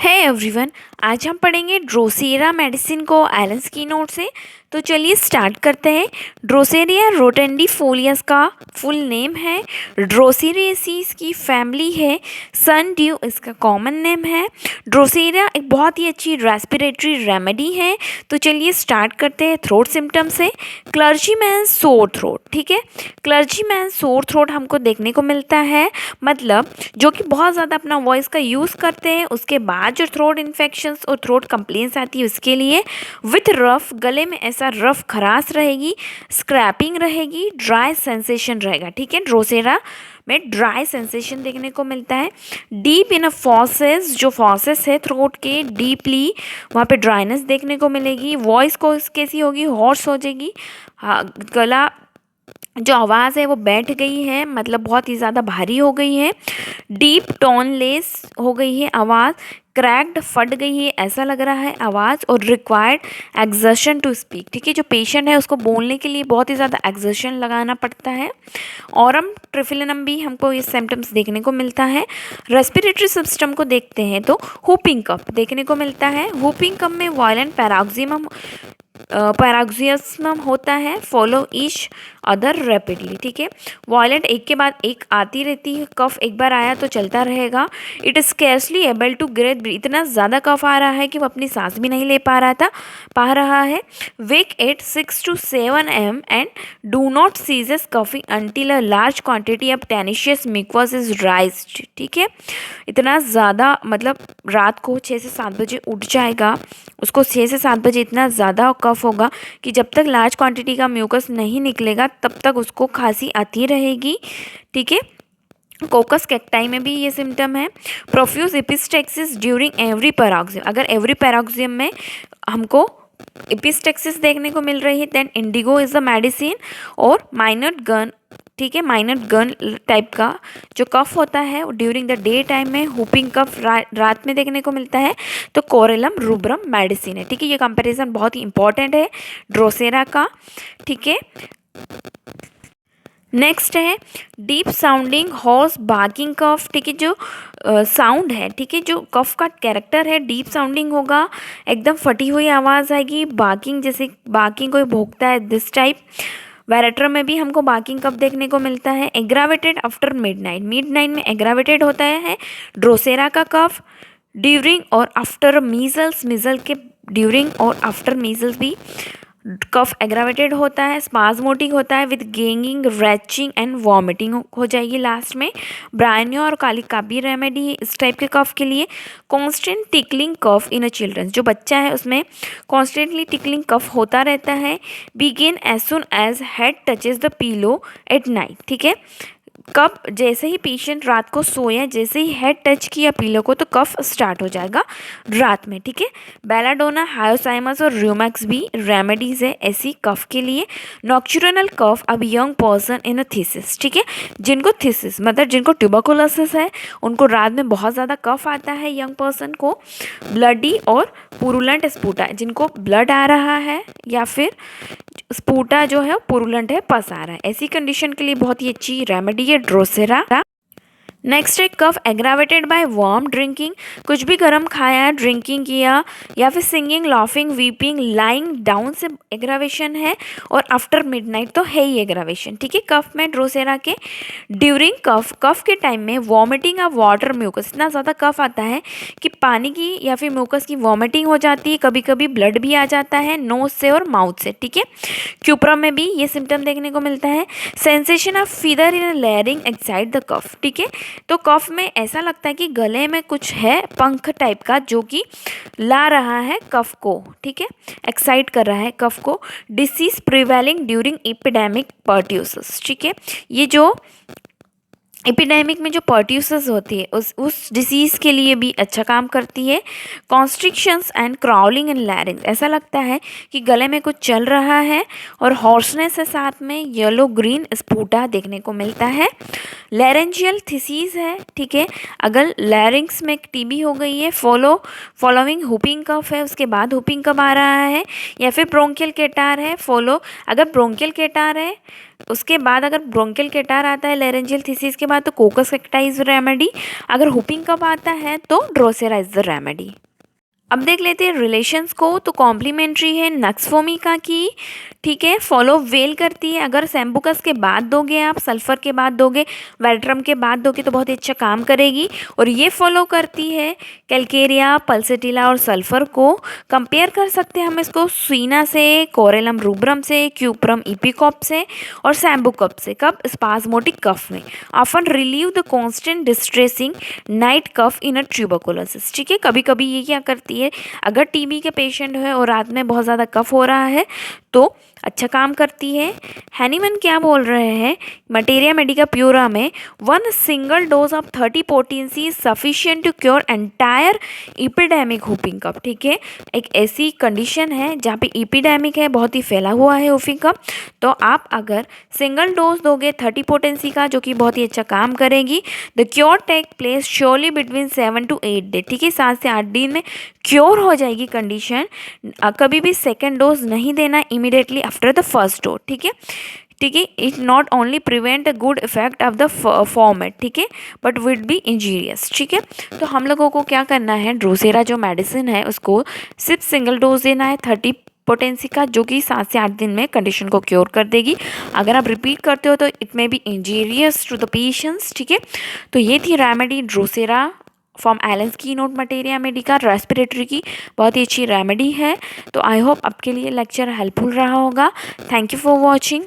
है एवरीवन। आज हम पढ़ेंगे ड्रोसेरा मेडिसिन को एलेंस की नोट से। तो चलिए स्टार्ट करते हैं। ड्रोसेरिया रोटेंडिफोलियस का फुल नेम है, ड्रोसेरेसीज की फैमिली है, सन ड्यू इसका कॉमन नेम है। ड्रोसेरिया एक बहुत ही अच्छी रेस्पिरेटरी रेमेडी है। तो चलिए स्टार्ट करते हैं थ्रोट सिम्टम से। क्लर्जी मैन सोर थ्रोट, ठीक है। क्लर्जी मैन सोर थ्रोट हमको देखने को मिलता है, मतलब जो कि बहुत ज़्यादा अपना वॉइस का यूज़ करते हैं, उसके बाद जो थ्रोट इन्फेक्शंस और थ्रोट कंप्लेंट्स आती है उसके लिए विथ रफ, गले में ऐसा रफ खराश रहेगी, स्क्रैपिंग रहेगी, ड्राई सेंसेशन रहेगा, ठीक है। ड्रोसेरा में ड्राई सेंसेशन देखने को मिलता है। डीप इन अ फॉसेस, जो फॉसेस है थ्रोट के डीपली, वहाँ पे ड्राइनेस देखने को मिलेगी। वॉइस को कैसी होगी, हॉर्स हो जाएगी। हाँ, गला जो आवाज़ है वो बैठ गई है, मतलब बहुत ही ज़्यादा भारी हो गई है। डीप टोनलेस हो गई है आवाज़, क्रैक्ड फट गई है ऐसा लग रहा है आवाज़, और रिक्वायर्ड एक्सर्शन टू स्पीक, ठीक है। जो पेशेंट है उसको बोलने के लिए बहुत ही ज़्यादा एक्सर्शन लगाना पड़ता है। ऑरम ट्रिफिलिनम भी हमको ये सिम्टम्स देखने को मिलता है। रेस्पिरेटरी सिस्टम को देखते हैं तो हुपिंग कफ देखने को मिलता है। हुपिंग कफ में वायलेंट पैराक्सियम होता है, फॉलो ईच अदर रैपिडली, ठीक है। वायलेंट एक के बाद एक आती रहती है, कफ एक बार आया तो चलता रहेगा। It is scarcely able to breathe, इतना ज़्यादा कफ आ रहा है कि वो अपनी सांस भी नहीं ले पा रहा है। Wake at 6 to 7 am and do not ceases coughing until a large quantity of tenacious mucus is raised, ठीक है। इतना ज़्यादा, मतलब रात को 6 से 7 बजे उठ जाएगा, उसको 6 से 7 बजे इतना ज़्यादा कफ होगा कि जब तक लार्ज क्वांटिटी का म्यूकस नहीं निकलेगा तब तक उसको खांसी आती रहेगी, ठीक है। कोकस कैक्टाई में भी ये सिम्टम है। प्रोफ्यूज एपिस्टेक्सिस ड्यूरिंग एवरी पैराक्सियम, अगर एवरी पैराक्सियम में हमको एपिस्टेक्सिस देखने को मिल रही है then indigo is the medicine. और माइनर गन, ठीक है, माइनर गन टाइप का जो कफ होता है ड्यूरिंग द डे टाइम में, हुपिंग कफ रात में देखने को मिलता है तो कोरेलम रूब्रम मेडिसिन है, ठीक है। ये कंपैरिजन बहुत ही इंपॉर्टेंट है ड्रोसेरा का, ठीक है। नेक्स्ट है डीप साउंडिंग हॉर्स बार्किंग कफ, ठीक है। जो साउंड है, ठीक है, जो कफ का कैरेक्टर है डीप साउंडिंग होगा, एकदम फटी हुई आवाज़ आएगी, बार्किंग जैसे बार्किंग कोई भौंकता है, दिस टाइप। वेरेटर में भी हमको बार्किंग कफ देखने को मिलता है। एग्रावेटेड आफ्टर मिडनाइट, मिडनाइट में एग्रावेटेड होता है ड्रोसेरा का कफ। ड्यूरिंग और आफ्टर मीजल्स, मीजल के ड्यूरिंग और आफ्टर मीजल्स भी कफ एग्रावेटेड होता है। स्पाज्मोटिक होता है विद गेंगिंग, रैचिंग एंड वॉमिटिंग हो जाएगी लास्ट में। ब्रायनियो और कालिका भी रेमेडी है इस टाइप के कफ के लिए। Constant tickling cough in a children's, जो बच्चा है उसमें कॉन्स्टेंटली टिकलिंग कफ होता रहता है। Begin as soon as head touches the pillow at night, ठीक है। कब जैसे ही पेशेंट रात को सोया, जैसे ही हेड टच किया पिलो को तो कफ स्टार्ट हो जाएगा रात में, ठीक है। बेलाडोना, हायोसाइमस और र्यूमैक्स भी रेमेडीज है ऐसी कफ के लिए। नॉक्चुरनल कफ अब young person in a thesis, ठीक है। जिनको थीसिस मतलब जिनको ट्यूबरकुलोसिस है उनको रात में बहुत ज़्यादा कफ आता है यंग पर्सन को। ब्लडी और पुरुलेंट स्पूटा, जिनको ब्लड आ रहा है या फिर स्पूटा जो है पुरुलेंट है, पस आ रहा है, ऐसी कंडीशन के लिए बहुत ही अच्छी रेमेडी है ड्रोसेरा। नेक्स्ट है कफ एग्रावेटेड बाय वार्म ड्रिंकिंग, कुछ भी गर्म खाया, ड्रिंकिंग किया या फिर singing, laughing, weeping, lying down से एग्रावेशन है, और आफ्टर मिडनाइट तो है ही एग्रावेशन, ठीक है। कफ में ड्रोसेरा के ड्यूरिंग कफ के टाइम में वॉमिटिंग ऑफ वाटर म्यूकस, इतना ज़्यादा कफ आता है कि पानी की या फिर म्यूकस की वॉमिटिंग हो जाती है, कभी कभी ब्लड भी आ जाता है नोज से और माउथ से, ठीक है। क्यूप्रम में भी ये सिम्टम देखने को मिलता है। Sensation of fever in layering excite the cough, ठीक है। तो कफ में ऐसा लगता है कि गले में कुछ है पंख टाइप का जो कि ला रहा है कफ को, ठीक है, एक्साइट कर रहा है कफ को। Disease prevailing during epidemic pertussis, ठीक है। ये जो एपिडेमिक में जो पर्ट्यूसिस होती है उस डिसीज़ के लिए भी अच्छा काम करती है। कॉन्स्ट्रिक्शंस एंड क्राउलिंग इन लैरिंग्स, ऐसा लगता है कि गले में कुछ चल रहा है, और हॉर्सनेस है, साथ में येलो ग्रीन स्पूटा देखने को मिलता है। लैरेंजियल थिसीज है, ठीक है। अगर लैरिंग्स में टीबी हो गई है, फॉलोइंग हुपिंग कफ है, उसके बाद हुपिंग कफ आ रहा है, या फिर ब्रोंकियल केटार है, अगर ब्रोंकियल केटार है उसके बाद अगर ब्रोंकियल केटार आता है लैरेंजियल थिसिस के बाद बाद तो कोकस कैक्टाई इज रेमेडी, अगर हुपिंग कफ आता है तो ड्रोसेरा इज द रेमेडी। अब देख लेते हैं रिलेशंस को। तो कॉम्प्लीमेंट्री है नक्स वोमिका की, ठीक है, फॉलो वेल करती है। अगर सैम्बुकस के बाद दोगे आप, सल्फर के बाद दोगे, वेल्ट्रम के बाद दोगे तो बहुत ही अच्छा काम करेगी। और ये फॉलो करती है कैलकेरिया, पल्सेटिला और सल्फर को। कंपेयर कर सकते हैं हम इसको सुइना से, कोरेलम रूब्रम से, क्यूप्रम इपिकॉप से और सैम्बुकप से। कब? स्पाज्मोटिक कफ में। Often relieve the constant distressing night cough in a tuberculosis, ठीक है। कभी कभी ये क्या करती है, अगर टीबी के पेशेंट है और रात में बहुत ज़्यादा कफ हो रहा है तो अच्छा काम करती है। हैनीमन क्या बोल रहे हैं, मटेरिया मेडिका प्यूरा में 1 single dose of 30 potency sufficient to cure entire epidemic whooping cough, ठीक है। एक ऐसी कंडीशन है जहाँ पे इपिडेमिक है, बहुत ही फैला हुआ है हुपिंग कफ, तो आप अगर सिंगल डोज दोगे 30 पोटेंसी का, जो कि बहुत ही अच्छा काम करेगी, the cure take place surely between 7 to 8 day, ठीक है। 7 से 8 दिन में क्योर हो जाएगी कंडीशन। कभी भी सेकेंड डोज नहीं देना immediately after the first dose, ठीक है, ठीक है। It not only prevent the good effect of the format, ठीक है, बट विड बी इंजीरियस, ठीक है। तो हम लोगों को क्या करना है, ड्रोसेरा जो मेडिसिन है उसको सिर्फ सिंगल डोज देना है 30 पोटेंसी का, जो कि 7 से 8 दिन में कंडीशन को क्योर कर देगी। अगर आप रिपीट करते हो तो it may be injurious to the patients, ठीक है। तो ये थी रेमेडी ड्रोसेरा फ्रॉम एलेंस की नोट मटेरिया मेडिका, रेस्पिरेटरी की बहुत ही अच्छी रेमेडी है। तो आई होप आपके लिए लेक्चर हेल्पफुल रहा होगा। Thank you for watching.